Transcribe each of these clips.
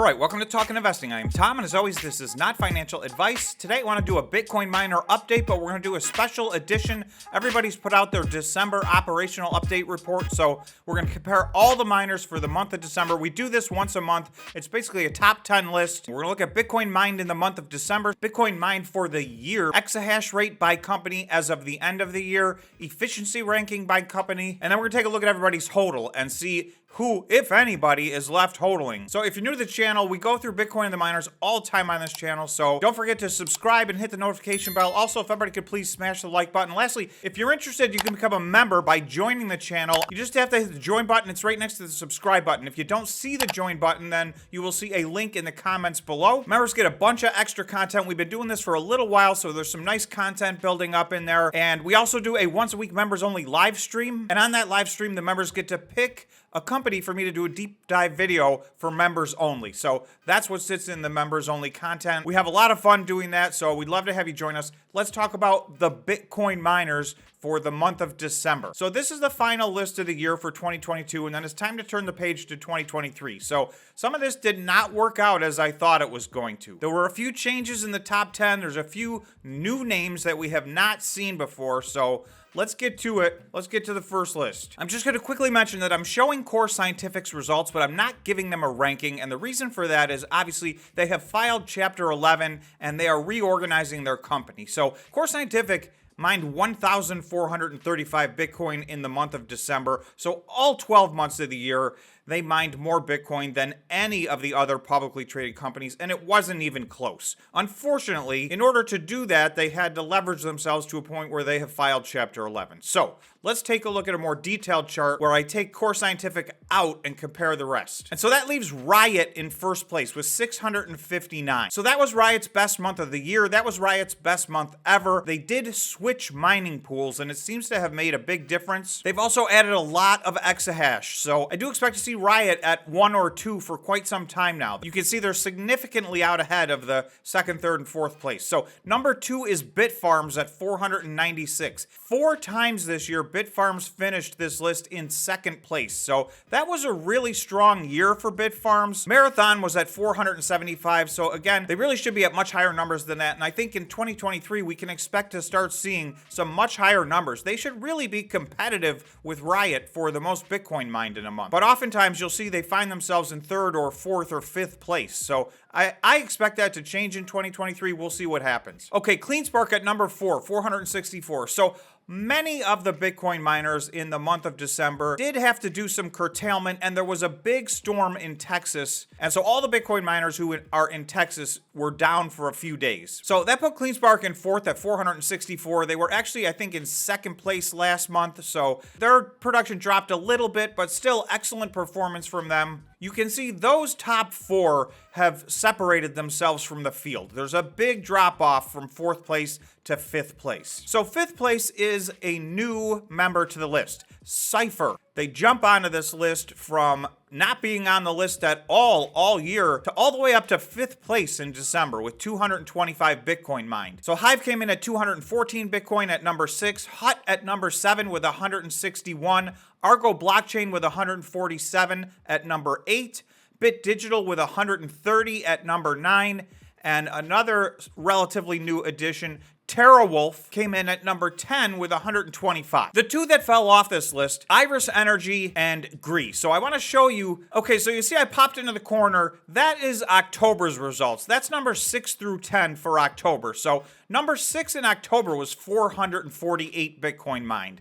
Alright, welcome to Talking Investing. I am Tom, and as always, this is not financial advice. Today I want to do a Bitcoin miner update, but we're going to do a special edition. Everybody's put out their December operational update report, so we're going to compare all the miners for the month of December. We do this once a month. It's basically a top 10 list. We're going to look at Bitcoin mined in the month of December, Bitcoin mined for the year, exahash rate by company as of the end of the year, efficiency ranking by company, and then we're going to take a look at everybody's hodl and see who, if anybody, is left hodling. So if you're new to the channel, we go through Bitcoin and the miners all the time on this channel, so don't forget to subscribe and hit the notification bell. Also, if everybody could please smash the like button. Lastly, if you're interested, you can become a member by joining the channel. You just have to hit the join button. It's right next to the subscribe button. If you don't see the join button, then you will see a link in the comments below. Members get a bunch of extra content. We've been doing this for a little while, so there's some nice content building up in there. And we also do a once-a-week members-only live stream. And on that live stream, the members get to pick a company for me to do a deep dive video for members only. So that's what sits in the members only content. We have a lot of fun doing that, so we'd love to have you join us. Let's talk about the Bitcoin miners for the month of December. So this is the final list of the year for 2022, and then it's time to turn the page to 2023. So some of this did not work out as I thought it was going to. There were a few changes in the top 10. There's a few new names that we have not seen before, so let's get to it. Let's get to the first list. I'm just going to quickly mention that I'm showing Core Scientific's results, but I'm not giving them a ranking. And the reason for that is obviously they have filed Chapter 11 and they are reorganizing their company. So Core Scientific mined 1,435 Bitcoin in the month of December. So all 12 months of the year, they mined more Bitcoin than any of the other publicly traded companies, and it wasn't even close. Unfortunately, in order to do that, they had to leverage themselves to a point where they have filed Chapter 11. So let's take a look at a more detailed chart where I take Core Scientific out and compare the rest. And so that leaves Riot in first place with 659. So that was Riot's best month of the year. That was Riot's best month ever. They did switch mining pools, and it seems to have made a big difference. They've also added a lot of exahash. So I do expect to see Riot at 1 or 2 for quite some time now. You can see they're significantly out ahead of the second, third, and fourth place. So number 2 is Bitfarms at 496. 4 times this year, Bitfarms finished this list in second place. So that was a really strong year for Bitfarms. Marathon was at 475. So again, they really should be at much higher numbers than that. And I think in 2023, we can expect to start seeing some much higher numbers. They should really be competitive with Riot for the most Bitcoin mined in a month. But oftentimes you'll see they find themselves in third or fourth or fifth place. So I expect that to change in 2023. We'll see what happens. Okay, Cleanspark at number 4, 464. So many of the Bitcoin miners in the month of December did have to do some curtailment, and there was a big storm in Texas. And so all the Bitcoin miners who are in Texas were down for a few days. So that put Cleanspark in fourth at 464. They were actually, I think, in second place last month. So their production dropped a little bit, but still excellent performance from them. You can see those top 4 have separated themselves from the field. There's a big drop off from 4th place to 5th place. So 5th place is a new member to the list, Cypher. They jump onto this list from not being on the list at all year to all the way up to 5th place in December with 225 Bitcoin mined. So Hive came in at 214 Bitcoin at number 6, Hut at number 7 with 161, Argo Blockchain with 147 at number 8, Bit Digital with 130 at number 9, and another relatively new addition, TeraWolf, came in at number 10 with 125. The 2 that fell off this list, Iris Energy and Greece. So I want to show you, okay, so you see I popped into the corner. That is October's results. That's number 6 through 10 for October. So number 6 in October was 448 Bitcoin mined.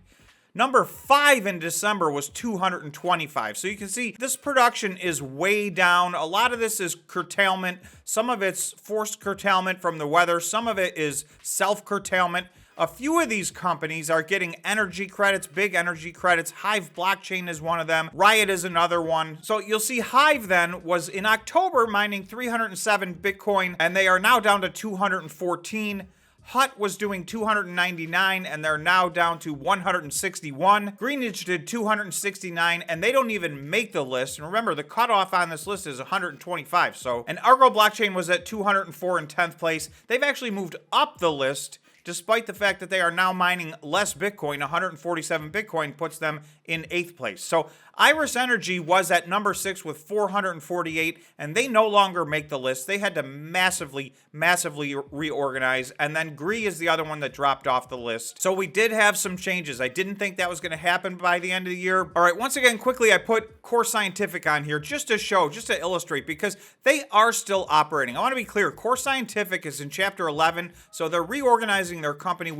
Number 5 in December was 225. So you can see this production is way down. A lot of this is curtailment. Some of it's forced curtailment from the weather. Some of it is self-curtailment. A few of these companies are getting energy credits, big energy credits. Hive Blockchain is one of them. Riot is another one. So you'll see Hive then was in October mining 307 Bitcoin, and they are now down to 214. Hut was doing 299, and they're now down to 161. Greenidge did 269, and they don't even make the list. And remember, the cutoff on this list is 125. So, and Argo Blockchain was at 204 in 10th place. They've actually moved up the list, despite the fact that they are now mining less Bitcoin. 147 Bitcoin puts them in 8th place. So Iris Energy was at number 6 with 448, and they no longer make the list. They had to massively reorganize, and then Gree is the other one that dropped off the list. So we did have some changes. I didn't think that was going to happen by the end of the year. All right, once again, quickly, I put Core Scientific on here just to show, just to illustrate, because they are still operating. I want to be clear, Core Scientific is in Chapter 11, so they're reorganizing their company.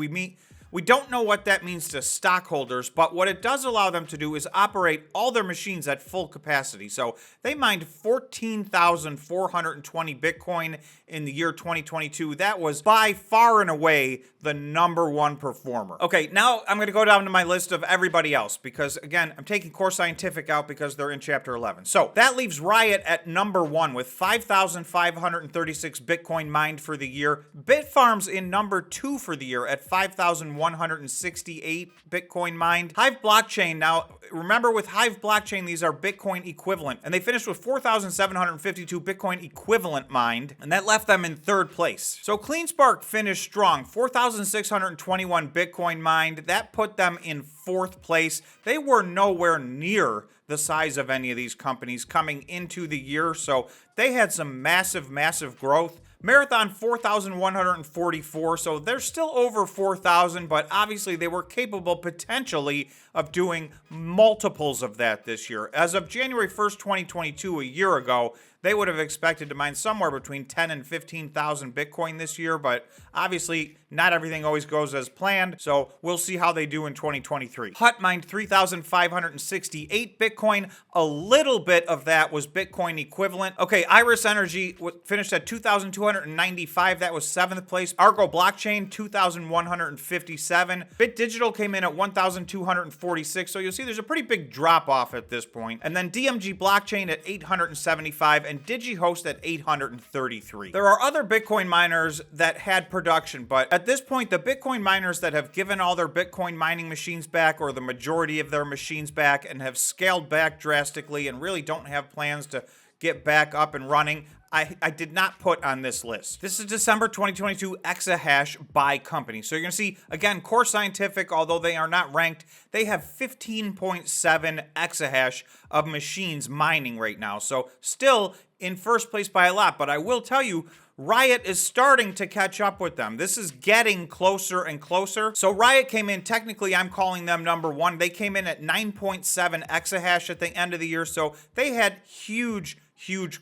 We don't know what that means to stockholders, but what it does allow them to do is operate all their machines at full capacity. So they mined 14,420 Bitcoin in the year 2022. That was by far and away the #1 performer. Okay, now I'm going to go down to my list of everybody else because, again, I'm taking Core Scientific out because they're in Chapter 11. So that leaves Riot at #1 with 5,536 Bitcoin mined for the year. Bitfarms in #2 for the year at 5,168 Bitcoin mined. Hive Blockchain, now remember with Hive Blockchain, these are Bitcoin equivalent, and they finished with 4,752 Bitcoin equivalent mined, and that left them in 3rd place. So Cleanspark finished strong, 4,621 Bitcoin mined. That put them in 4th place. They were nowhere near the size of any of these companies coming into the year, so they had some massive growth. Marathon 4,144, so they're still over 4,000, but obviously they were capable potentially of doing multiples of that this year. As of January 1st, 2022, a year ago, they would have expected to mine somewhere between 10 and 15,000 Bitcoin this year, but obviously not everything always goes as planned, so we'll see how they do in 2023. Hut mined 3,568 Bitcoin. A little bit of that was Bitcoin equivalent. Okay, Iris Energy finished at 2,295. That was 7th place. Argo Blockchain, 2,157. Digital came in at 1,246, so you'll see there's a pretty big drop off at this point. And then DMG Blockchain at 875 and DigiHost at 833. There are other Bitcoin miners that had production, but at this point, the Bitcoin miners that have given all their Bitcoin mining machines back, or the majority of their machines back, and have scaled back drastically and really don't have plans to get back up and running, I did not put on this list. This is December 2022 Exahash By Company. So you're going to see, again, Core Scientific, although they are not ranked, they have 15.7 exahash of machines mining right now. So still in 1st place by a lot. But I will tell you, Riot is starting to catch up with them. This is getting closer and closer. So Riot came in, technically I'm calling them #1. They came in at 9.7 exahash at the end of the year. So they had huge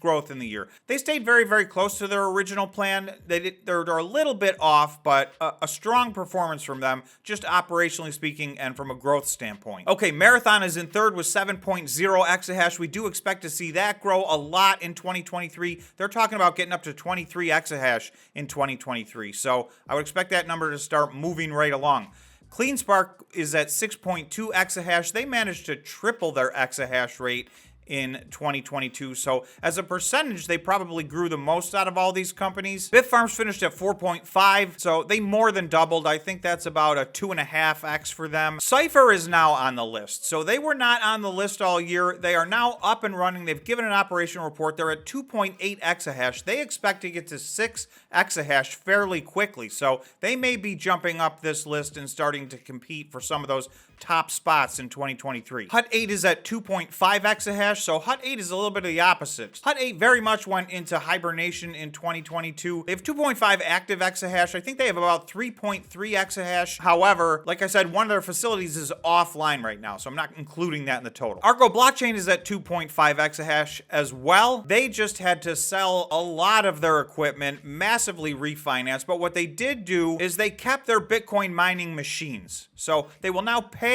growth in the year. They stayed very close to their original plan. They're a little bit off, but a strong performance from them, just operationally speaking and from a growth standpoint. Okay, Marathon is in 3rd with 7.0 exahash. We do expect to see that grow a lot in 2023. They're talking about getting up to 23 exahash in 2023. So I would expect that number to start moving right along. Cleanspark is at 6.2 exahash. They managed to triple their exahash rate in 2022. So as a percentage, they probably grew the most out of all these companies. Bitfarms finished at 4.5, so they more than doubled. I think that's about a 2.5x for them. Cypher is now on the list. So they were not on the list all year. They are now up and running. They've given an operational report. They're at 2.8 exahash. They expect to get to 6 exahash fairly quickly. So they may be jumping up this list and starting to compete for some of those top spots in 2023. Hut 8 is at 2.5 exahash, so Hut 8 is a little bit of the opposite. Hut 8 very much went into hibernation in 2022. They have 2.5 active exahash. I think they have about 3.3 exahash. However, like I said, one of their facilities is offline right now, so I'm not including that in the total. Argo Blockchain is at 2.5 exahash as well. They just had to sell a lot of their equipment, massively refinance, but what they did do is they kept their Bitcoin mining machines. So they will now pay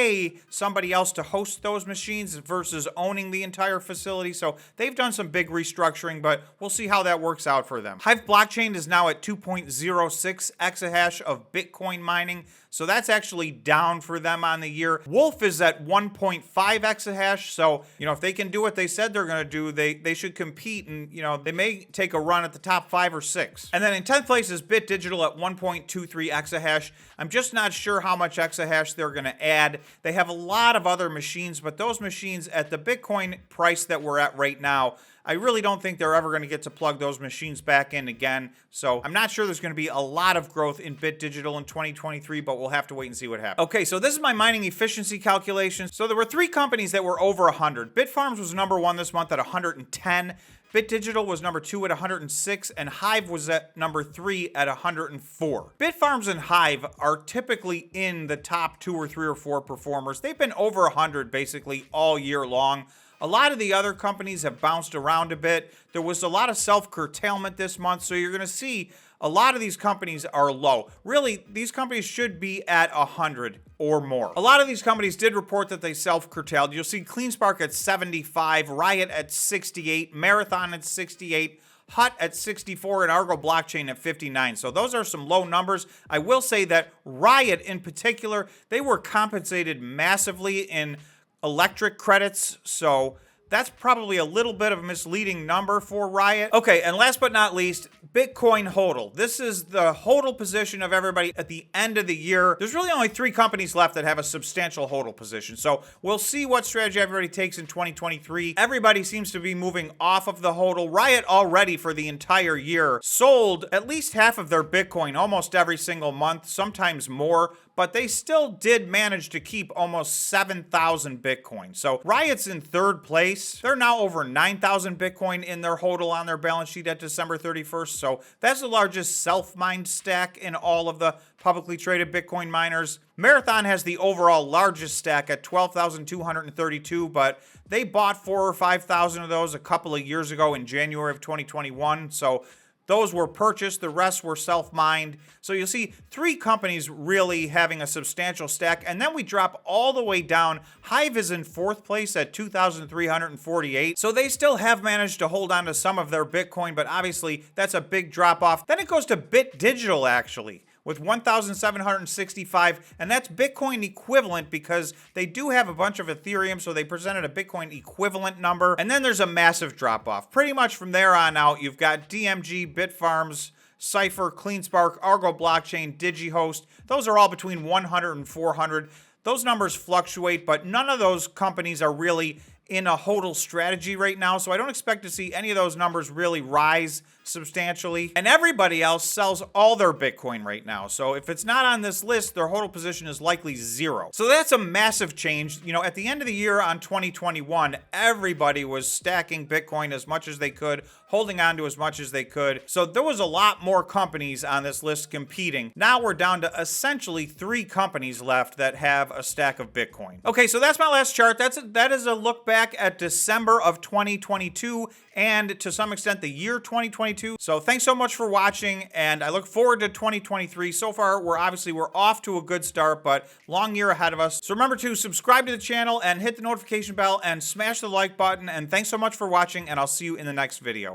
somebody else to host those machines versus owning the entire facility. So they've done some big restructuring, but we'll see how that works out for them. Hive Blockchain is now at 2.06 exahash of Bitcoin mining. So that's actually down for them on the year. Wolf is at 1.5 exahash. So, if they can do what they said they're going to do, they should compete and, they may take a run at the top 5 or 6. And then in 10th place is Digital at 1.23 exahash. I'm just not sure how much exahash they're going to add. They have a lot of other machines, but those machines at the Bitcoin price that we're at right now, I really don't think they're ever going to get to plug those machines back in again. So I'm not sure there's going to be a lot of growth in Bit Digital in 2023, but we'll have to wait and see what happens. Okay, so this is my mining efficiency calculation. So there were 3 companies that were over 100. Bitfarms was number 1 this month at 110. Bit Digital was number 2 at 106, and Hive was at number 3 at 104. Bitfarms and Hive are typically in the top 2 or 3 or 4 performers. They've been over 100 basically all year long. A lot of the other companies have bounced around a bit. There was a lot of self-curtailment this month, so you're going to see a lot of these companies are low. Really, these companies should be at 100 or more. A lot of these companies did report that they self-curtailed. You'll see CleanSpark at 75, Riot at 68, Marathon at 68, HUT at 64, and Argo Blockchain at 59. So those are some low numbers. I will say that Riot in particular, they were compensated massively in electric credits, so that's probably a little bit of a misleading number for Riot. Okay, and last but not least, Bitcoin Hodl. This is the hodl position of everybody at the end of the year. There's really only 3 companies left that have a substantial hodl position. So we'll see what strategy everybody takes in 2023. Everybody seems to be moving off of the hodl. Riot already for the entire year sold at least half of their Bitcoin almost every single month, sometimes more, but they still did manage to keep almost 7,000 Bitcoin. So Riot's in 3rd place. They're now over 9,000 Bitcoin in their hodl on their balance sheet at December 31st. So that's the largest self-mined stack in all of the publicly traded Bitcoin miners. Marathon has the overall largest stack at 12,232, but they bought 4,000 or 5,000 of those a couple of years ago in January of 2021. So those were purchased, the rest were self-mined. So you'll see 3 companies really having a substantial stack. And then we drop all the way down. Hive is in 4th place at 2,348. So they still have managed to hold on to some of their Bitcoin, but obviously that's a big drop off. Then it goes to Bit Digital actually, with 1,765, and that's Bitcoin equivalent because they do have a bunch of Ethereum, so they presented a Bitcoin equivalent number. And then there's a massive drop-off. Pretty much from there on out, you've got DMG, Bitfarms, Cypher, CleanSpark, Argo Blockchain, DigiHost. Those are all between 100 and 400. Those numbers fluctuate, but none of those companies are really in a hodl strategy right now, so I don't expect to see any of those numbers really rise substantially. And everybody else sells all their Bitcoin right now, so if it's not on this list, their hodl position is likely 0. So that's a massive change. You know, at the end of the year on 2021, everybody was stacking Bitcoin as much as they could, holding on to as much as they could. So there was a lot more companies on this list competing. Now we're down to essentially 3 companies left that have a stack of Bitcoin. Okay, so that's my last chart. That is a look back at December of 2022 and to some extent the year 2022. So thanks so much for watching, and I look forward to 2023. So far, we're off to a good start, but long year ahead of us. So remember to subscribe to the channel and hit the notification bell and smash the like button. And thanks so much for watching, and I'll see you in the next video.